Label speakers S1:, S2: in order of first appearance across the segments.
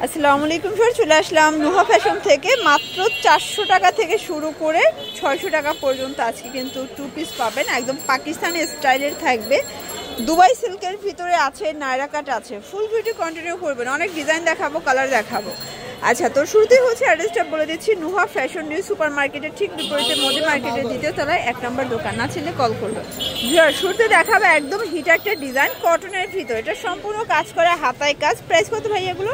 S1: আসসালামু আলাইকুম স্যার, চলে আসলাম নুহা ফ্যাশন থেকে। মাত্র 400 টাকা থেকে শুরু করে 600 টাকা পর্যন্ত আজকে কিন্তু টু পিস পাবেন, একদম পাকিস্তানি স্টাইলের থাকবে। দুবাই সিল্কের ভিতরে আছে, নায়রা কাট আছে। ফুল ভিডিও কন্টিনিউ করবেন, অনেক ডিজাইন দেখাবো, কালার দেখাবো। আচ্ছা, তো শুরুতেই হচ্ছে অ্যাড্রেসটা বলে দিচ্ছি। নুহা ফ্যাশন নিউ সুপার মার্কেটের ঠিক বিপরীতে মোদি মার্কেটের দ্বিতীয় তলায় 1 নম্বর দোকান। না চিনলে কল করবে। শুরুতে দেখাবে একদম হিট একটা ডিজাইন কটনের ভিতরে, এটা সম্পূর্ণ কাজ করা, হাতায় কাজ। প্রাইস কত ভাই এগুলো?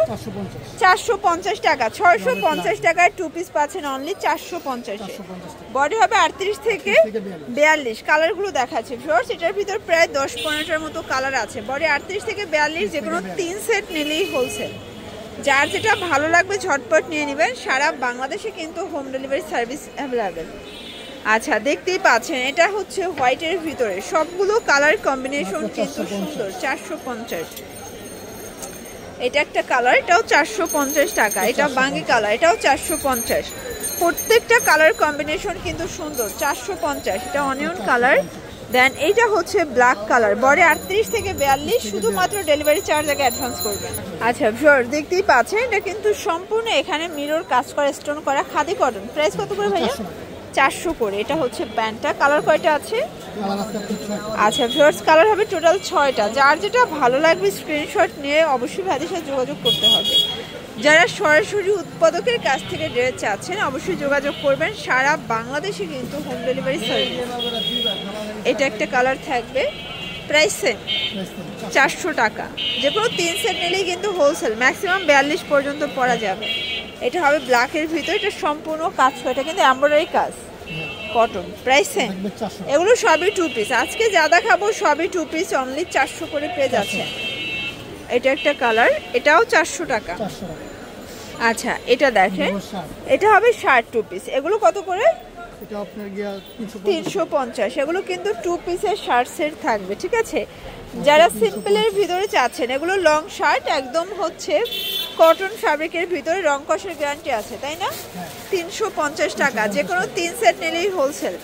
S1: 450 টাকা। 650 টাকায় টু পিস পাচ্ছেন অনলি 450। বডি হবে 38 থেকে 42। কালারগুলো দেখাচ্ছে ভিউয়ার্স, এটার ভিতর প্রায় 10-15টার মতো কালার আছে। বডি 38 থেকে 42, যে কোনো 3 সেট নিলেই হোলসেল। যার যেটা ভালো লাগবে ঝটপট নিয়ে নেবেন। সারা বাংলাদেশে কিন্তু হোম ডেলিভারি সার্ভিস অ্যাভেলেবেল। আচ্ছা, দেখতেই পাচ্ছেন এটা হচ্ছে হোয়াইটের ভিতরে, সবগুলো কালার কম্বিনেশন কিন্তু সুন্দর। 450। এটা একটা কালার, এটাও 450 টাকা। এটা বাঙ্গি কালার, এটাও 450। প্রত্যেকটা কালার কম্বিনেশন কিন্তু সুন্দর। 450। এটা অনিয়ন কালার। দেন এইটা হচ্ছে ব্ল্যাক কালার। বডি 38 থেকে 42, শুধুমাত্র ডেলিভারি চার্জ আগে অ্যাডভান্স করবেন। আচ্ছা ভিউয়ার, দেখতেই পাচ্ছেন এটা কিন্তু সম্পূর্ণ এখানে মিরর কাজ করা, স্টোন করা, খাদি কটন। প্রাইস কত করে ভাইয়া? 400 করে। এটা হচ্ছে প্যান্টটা। কালার কয়টা আছে? আচ্ছা ভিউয়ার্স, কালার হবে টোটাল 6টা। যার যেটা ভালো লাগবে স্ক্রিনশট নিয়ে অবশ্যই ভাইদের সাথে যোগাযোগ করতে হবে। যারা সরাসরি উৎপাদকের কাছ থেকে ড্রেস চাচ্ছেন অবশ্যই যোগাযোগ করবেন। সারা বাংলাদেশে কিন্তু হোম ডেলিভারি সার্ভিস। এটা একটা কালার থাকবে, প্রাইস সেম 400 টাকা। যে কোনো 3 সেট নিলেই কিন্তু হোলসেল, ম্যাক্সিমাম 42 পর্যন্ত পরা যাবে। এটা হবে ব্ল্যাকের ভিতরে, এটা সম্পূর্ণ কাজ করা, এটা কিন্তু এমব্রয়ডারি কাজ, কটন। Price same. এগুলো সবই টু পিস, আজকে যা দেখাবো সবই টু পিস, অনলি 400 করে পেয়ে যাচ্ছে। এটা একটা কালার, এটাও 400 টাকা। আচ্ছা, এটা দেখেন, এটা হবে 60 টু পিস। এগুলো কত করে? 350। এগুলো কিন্তু টু পিসের শার্ট সেট থাকবে, ঠিক আছে। যারা সিম্পলের ভিতরে চাচ্ছেন, এগুলো লং শার্ট, একদম হচ্ছে কটন ফ্যাব্রিকের ভিতরে, রং কষের গ্যারান্টি আছে, তাই না? 350 টাকা। যে কোনো 3 সেট নিলেই হোলসেল।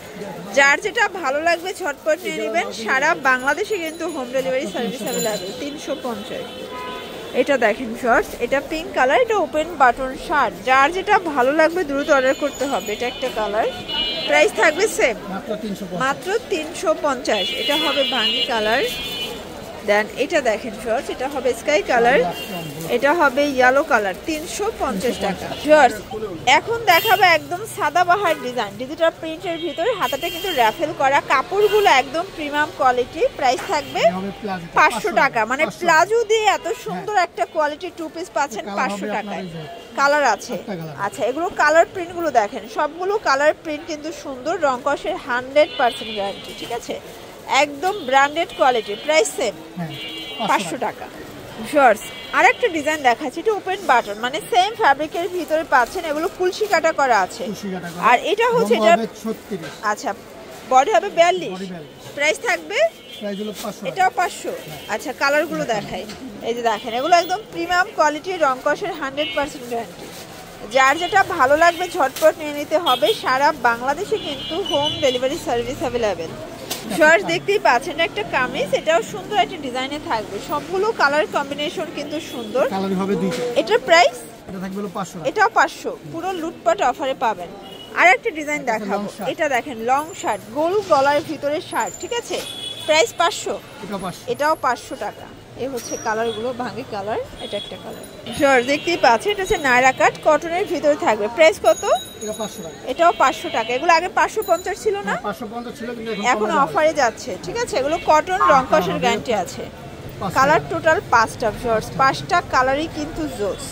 S1: যার যেটা ভালো লাগবে ঝটপট নিয়ে নেবেন। সারা বাংলাদেশে কিন্তু হোম ডেলিভারি সার্ভিস অ্যাভেলেবেল। 350। এটা দেখেন শর্টস, এটা পিঙ্ক কালার, এটা ওপেন বাটন শার্ট। যার যেটা ভালো লাগবে দ্রুত অর্ডার করতে হবে। এটা একটা কালার, প্রাইস থাকবে সেম, মাত্র 350। এটা হবে ভাঙ্গি কালার। দেন এটা দেখেন শর্টস, এটা হবে স্কাই কালার, এটা হবে ইয়েলো কালার। 350 টাকা। শর্টস এখন দেখাবো একদম সাদাবাহার ডিজাইন, ডিজিটাল প্রিন্টের ভিতরে, হাতাটা কিন্তু র্যাফেল করা, কাপড়গুলো একদম প্রিমিয়াম কোয়ালিটি। প্রাইস থাকবে 500 টাকা। মানে প্লাজো দিয়ে এত সুন্দর একটা কোয়ালিটি টু পিস পাচ্ছেন 500 টাকায়। কালার আছে। আচ্ছা, এগুলো কালার প্রিন্টগুলো দেখেন, সবগুলো কালার প্রিন্ট কিন্তু সুন্দর, রং কষের 100% গ্যারান্টি, ঠিক আছে, একদম ব্র্যান্ডেড কোয়ালিটি। প্রাইস সেম 500 টাকা। শর্টস আরেকটা ডিজাইন দেখাচ্ছি, এটা ওপেন বাটন, মানে সেম ফ্যাব্রিকের ভিতরে পাচ্ছেন। এগুলো কুলসি কাটা করা আছে। আর এটা হচ্ছে এটা, আচ্ছা, বডি হবে 42। প্রাইস থাকবে, এটাও 500। আচ্ছা, কালারগুলো দেখাই। এই যে দেখেন, এগুলো একদম প্রিমিয়াম কোয়ালিটির, রং কষের 100% গ্যারান্টি। যার যেটা ভালো লাগবে ঝটপট নিয়ে নিতে হবে। সারা বাংলাদেশে কিন্তু home delivery service available. Shorts দেখতেই পাচ্ছেন, একটা কামিজ, এটাও সুন্দর একটা ডিজাইনে থাকবে। সবগুলো কালার কম্বিনেশন কিন্তু সুন্দর। এটার প্রাইস এটাও 500। পুরো লুটপাট অফারে পাবেন। আর একটা ডিজাইন দেখাবো, এটা দেখেন লং শার্ট, গোল গলার ভিতরে শার্ট, ঠিক আছে, প্রাইস 500। এটাও 500 টাকা। এই হচ্ছে কালারগুলো, ভাঙ্গি কালার, এটা একটা কালার। শর্টস দেখতেই পাচ্ছেন, এটা হচ্ছে নায়রা কাট, কটনের ভিতরে থাকবে। প্রাইস কত? এটাও 500 টাকা। এগুলো আগে 550 ছিল না, এখন অফারে যাচ্ছে, ঠিক আছে। এগুলো কটন, রং কষের গ্যারান্টি আছে। কালার টোটাল 5টা। শর্টস 5টা কালারই কিন্তু জোস।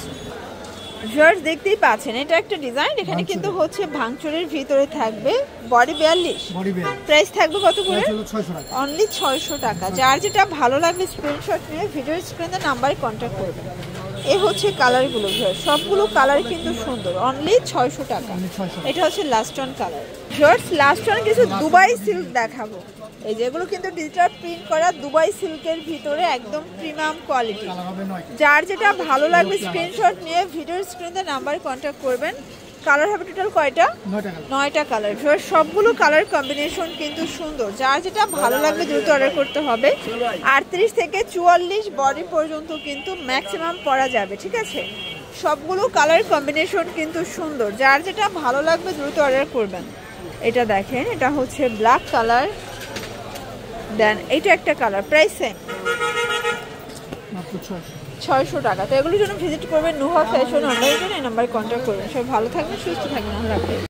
S1: শর্টস দেখতেই পাচ্ছেন, এটা একটা ডিজাইন, এখানে কিন্তু হচ্ছে ভাঙচুরের ভিতরে থাকবে। বডি 42। প্রাইস থাকবে কত করে? অনলি 600 টাকা। যার যেটা ভালো লাগবে স্ক্রিনশট নিয়ে ভিডিও স্ক্রিনে নাম্বারে কন্ট্যাক্ট করবেন। এই হচ্ছে কালারগুলো, সবগুলো কালার কিন্তু সুন্দর, অনলি 600 টাকা। এটা হচ্ছে last on colour. Shorts last on কিছু দুবাই সিল্ক দেখাবো। এই যেগুলো কিন্তু ডিজিটাল প্রিন্ট করা দুবাই সিল্কের ভিতরে, একদম প্রিমিয়াম কোয়ালিটি। যার যেটা ভালো লাগবে স্ক্রিনশট নিয়ে ভিডিও স্ক্রিনে নাম্বারে কন্ট্যাক্ট করবেন। কালার হবে টোটাল কয়টা? 9টা কালার। সবগুলো কালার কম্বিনেশন কিন্তু সুন্দর। যার যেটা ভালো লাগবে দ্রুত অর্ডার করতে হবে। 38 থেকে 44 বডি পর্যন্ত কিন্তু ম্যাক্সিমাম পরা যাবে, ঠিক আছে। সবগুলো কালার কম্বিনেশন কিন্তু সুন্দর, যার যেটা ভালো লাগবে দ্রুত অর্ডার করবেন। এটা দেখেন, এটা হচ্ছে ব্ল্যাক কালার, দেন এটা একটা কালার, প্রাইস সেম 600 টাকা। তো এগুলোর জন্য ভিজিট করবেন নুহা ফ্যাশন অনলাইনে, এই নাম্বারে কন্ট্যাক্ট করবেন। সবাই ভালো থাকবেন, সুস্থ থাকবেন, আল্লাহ হাফেজ।